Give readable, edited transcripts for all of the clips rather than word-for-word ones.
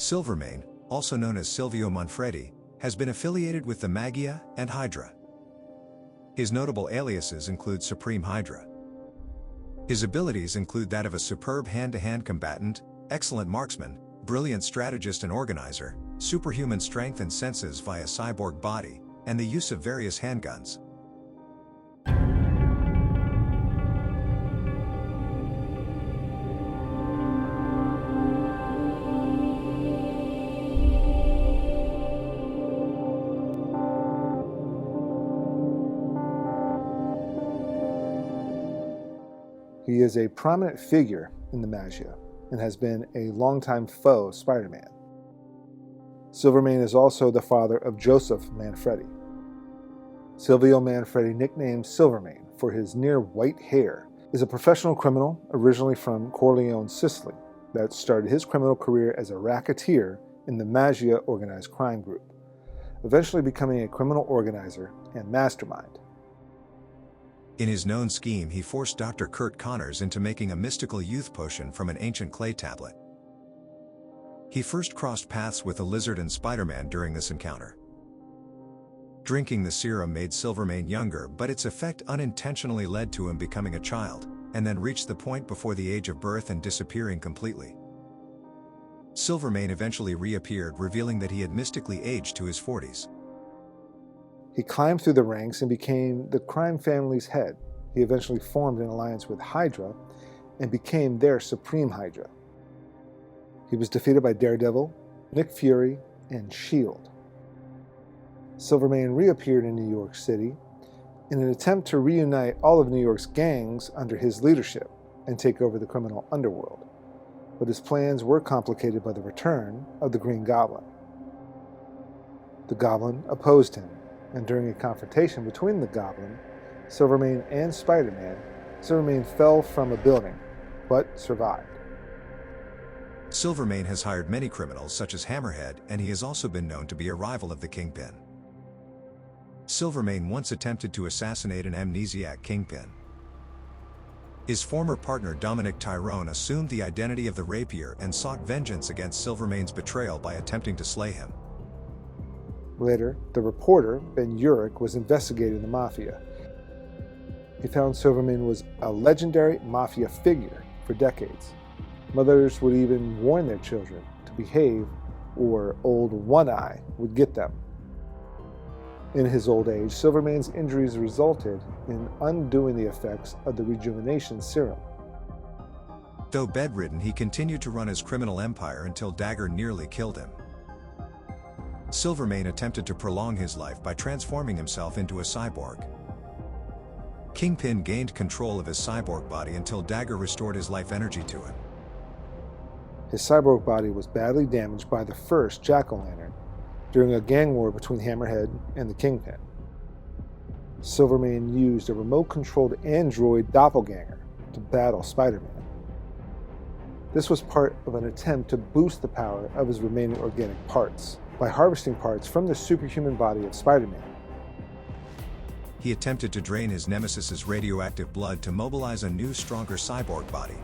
Silvermane, also known as Silvio Manfredi, has been affiliated with the Magia and Hydra. His notable aliases include Supreme Hydra. His abilities include that of a superb hand-to-hand combatant, excellent marksman, brilliant strategist and organizer, superhuman strength and senses via cyborg body, and the use of various handguns. He is a prominent figure in the Magia and has been a longtime foe of Spider-Man. Silvermane is also the father of Joseph Manfredi. Silvio Manfredi, nicknamed Silvermane for his near-white hair, is a professional criminal originally from Corleone, Sicily, that started his criminal career as a racketeer in the Magia organized crime group, eventually becoming a criminal organizer and mastermind. In his known scheme, he forced Dr. Kurt Connors into making a mystical youth potion from an ancient clay tablet. He first crossed paths with the Lizard and Spider-Man during this encounter. Drinking the serum made Silvermane younger, but its effect unintentionally led to him becoming a child, and then reached the point before the age of birth and disappearing completely. Silvermane eventually reappeared, revealing that he had mystically aged to his 40s. He climbed through the ranks and became the crime family's head. He eventually formed an alliance with Hydra and became their Supreme Hydra. He was defeated by Daredevil, Nick Fury, and S.H.I.E.L.D. Silvermane reappeared in New York City in an attempt to reunite all of New York's gangs under his leadership and take over the criminal underworld. But his plans were complicated by the return of the Green Goblin. The Goblin opposed him, and during a confrontation between the Goblin, Silvermane, and Spider-Man, Silvermane fell from a building, but survived. Silvermane has hired many criminals such as Hammerhead, and he has also been known to be a rival of the Kingpin. Silvermane once attempted to assassinate an amnesiac Kingpin. His former partner Dominic Tyrone assumed the identity of the Rapier and sought vengeance against Silvermane's betrayal by attempting to slay him. Later, the reporter, Ben Urich, was investigating the Mafia. He found Silvermane was a legendary Mafia figure for decades. Mothers would even warn their children to behave, or Old One Eye would get them. In his old age, Silvermane's injuries resulted in undoing the effects of the rejuvenation serum. Though bedridden, he continued to run his criminal empire until Dagger nearly killed him. Silvermane attempted to prolong his life by transforming himself into a cyborg. Kingpin gained control of his cyborg body until Dagger restored his life energy to him. His cyborg body was badly damaged by the first Jack-O-Lantern during a gang war between Hammerhead and the Kingpin. Silvermane used a remote-controlled android doppelganger to battle Spider-Man. This was part of an attempt to boost the power of his remaining organic parts by harvesting parts from the superhuman body of Spider-Man. He attempted to drain his nemesis's radioactive blood to mobilize a new, stronger cyborg body.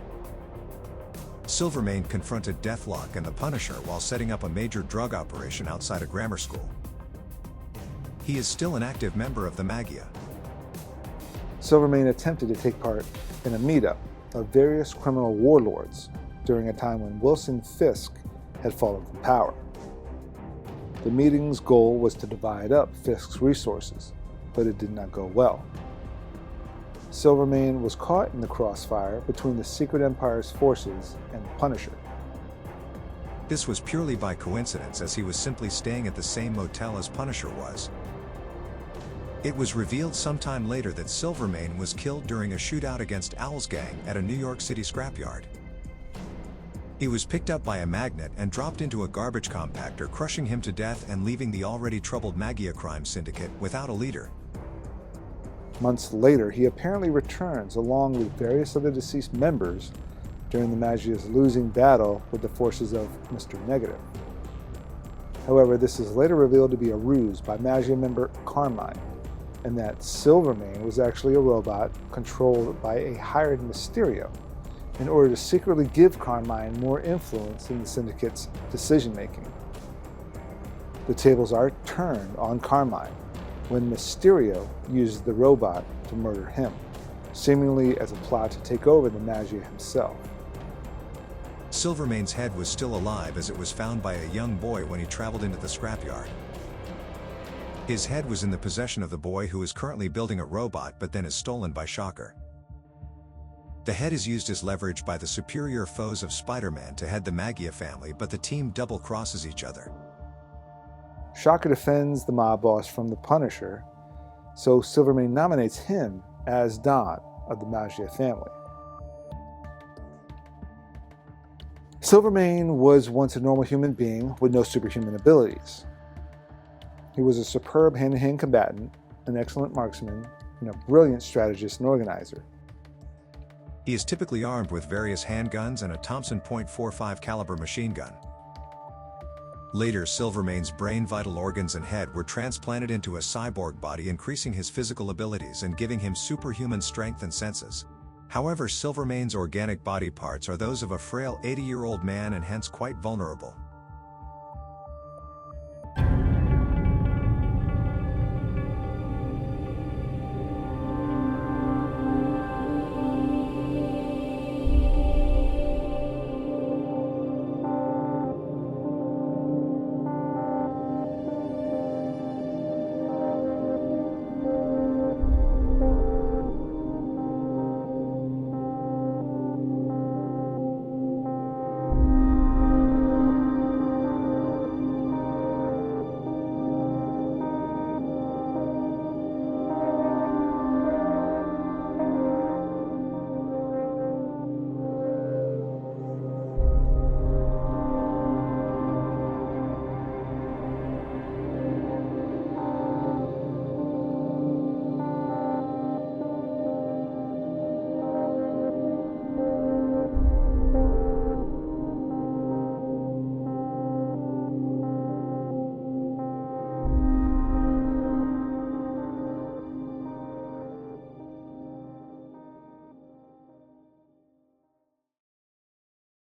Silvermane confronted Deathlock and the Punisher while setting up a major drug operation outside a grammar school. He is still an active member of the Magia. Silvermane attempted to take part in a meetup of various criminal warlords during a time when Wilson Fisk had fallen from power. The meeting's goal was to divide up Fisk's resources, but it did not go well. Silvermane was caught in the crossfire between the Secret Empire's forces and the Punisher. This was purely by coincidence, as he was simply staying at the same motel as Punisher was. It was revealed sometime later that Silvermane was killed during a shootout against Owl's gang at a New York City scrapyard. He was picked up by a magnet and dropped into a garbage compactor, crushing him to death and leaving the already troubled Magia crime syndicate without a leader. Months later, he apparently returns along with various other deceased members during the Magia's losing battle with the forces of Mr. Negative. However, this is later revealed to be a ruse by Magia member Carmine, and that Silvermane was actually a robot controlled by a hired Mysterio, in order to secretly give Carmine more influence in the Syndicate's decision-making. The tables are turned on Carmine when Mysterio uses the robot to murder him, seemingly as a plot to take over the Magia himself. Silvermane's head was still alive as it was found by a young boy when he traveled into the scrapyard. His head was in the possession of the boy who is currently building a robot but then is stolen by Shocker. The head is used as leverage by the superior foes of Spider-Man to head the Magia family, but the team double-crosses each other. Shocker defends the mob boss from the Punisher, so Silvermane nominates him as Don of the Magia family. Silvermane was once a normal human being with no superhuman abilities. He was a superb hand-to-hand combatant, an excellent marksman, and a brilliant strategist and organizer. He is typically armed with various handguns and a Thompson .45 caliber machine gun. Later, Silvermane's brain, vital organs and head were transplanted into a cyborg body, increasing his physical abilities and giving him superhuman strength and senses. However, Silvermane's organic body parts are those of a frail 80-year-old man and hence quite vulnerable.